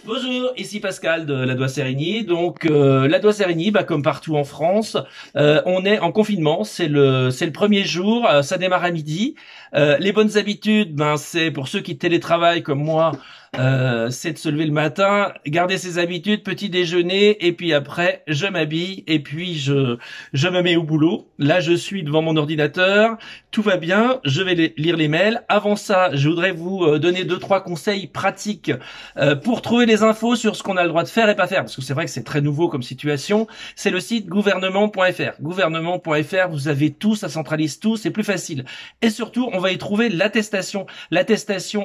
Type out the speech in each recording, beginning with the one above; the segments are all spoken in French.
Bonjour, ici Pascal de La Doigt-Sérigny. Donc La Doigt-Sérigny, comme partout en France, on est en confinement. C'est le premier jour. Ça démarre à midi. Les bonnes habitudes, c'est pour ceux qui télétravaillent comme moi. C'est de se lever le matin, garder ses habitudes, petit déjeuner, et puis après je m'habille et puis je me mets au boulot. Là je suis devant mon ordinateur, tout va bien, je vais lire les mails. Avant ça, je voudrais vous donner 2-3 conseils pratiques pour trouver les infos sur ce qu'on a le droit de faire et pas faire, parce que c'est vrai que c'est très nouveau comme situation. C'est le site gouvernement.fr. Gouvernement.fr, vous avez tout, ça centralise tout, c'est plus facile. Et surtout, on va y trouver l'attestation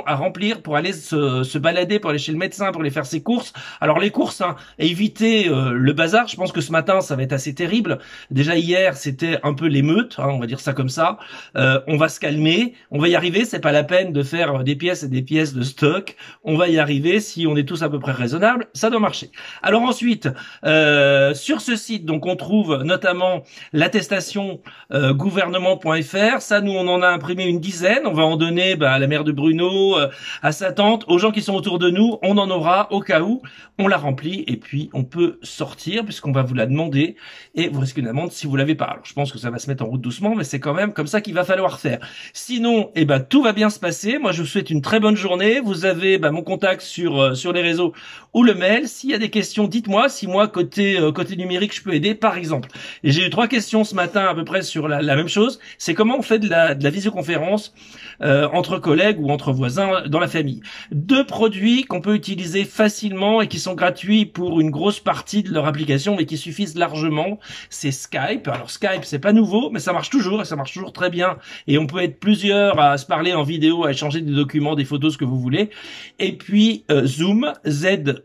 à remplir pour aller se balader, pour aller chez le médecin, pour aller faire ses courses. Alors les courses, évitez le bazar. Je pense que ce matin, ça va être assez terrible. Déjà hier, c'était un peu l'émeute, on va dire ça comme ça. On va se calmer, on va y arriver. C'est pas la peine de faire des pièces et des pièces de stock. On va y arriver si on est tous à peu près raisonnables. Ça doit marcher. Alors ensuite, sur ce site, donc on trouve notamment l'attestation gouvernement.fr. Ça, nous, on en a imprimé une dizaine. On va en donner à la mère de Bruno, à sa tante, aux gens qui sont autour de nous. On en aura au cas où. On la remplit et puis on peut sortir puisqu'on va vous la demander et vous risquez une amende si vous l'avez pas. Alors je pense que ça va se mettre en route doucement, mais c'est quand même comme ça qu'il va falloir faire. Sinon, tout va bien se passer. Moi, je vous souhaite une très bonne journée. Vous avez mon contact sur les réseaux ou le mail. S'il y a des questions, dites-moi. Si moi côté numérique, je peux aider, par exemple. Et j'ai eu 3 questions ce matin à peu près sur la même chose. C'est comment on fait de la visioconférence entre collègues ou entre voisins dans la famille. 2 produits qu'on peut utiliser facilement et qui sont gratuits pour une grosse partie de leur application, mais qui suffisent largement. C'est Skype. Alors Skype, c'est pas nouveau, mais ça marche toujours et ça marche toujours très bien. Et on peut être plusieurs à se parler en vidéo, à échanger des documents, des photos, ce que vous voulez. Et puis Zoom, Z2OM,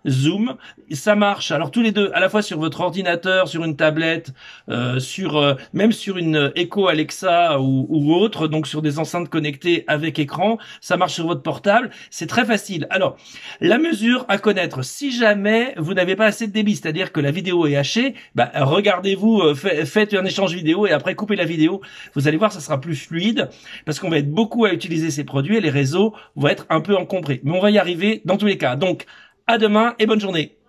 Zoom, ça marche. Alors tous les deux, à la fois sur votre ordinateur, sur une tablette, même sur une Echo Alexa ou autre, donc sur des enceintes connectées avec écran, ça marche sur votre portable. C'est très facile. Alors la mesure à connaître, si jamais vous n'avez pas assez de débit, c'est-à-dire que la vidéo est hachée, regardez-vous, faites un échange vidéo et après coupez la vidéo. Vous allez voir, ça sera plus fluide parce qu'on va être beaucoup à utiliser ces produits et les réseaux vont être un peu encombrés. Mais on va y arriver dans tous les cas. Donc, à demain et bonne journée.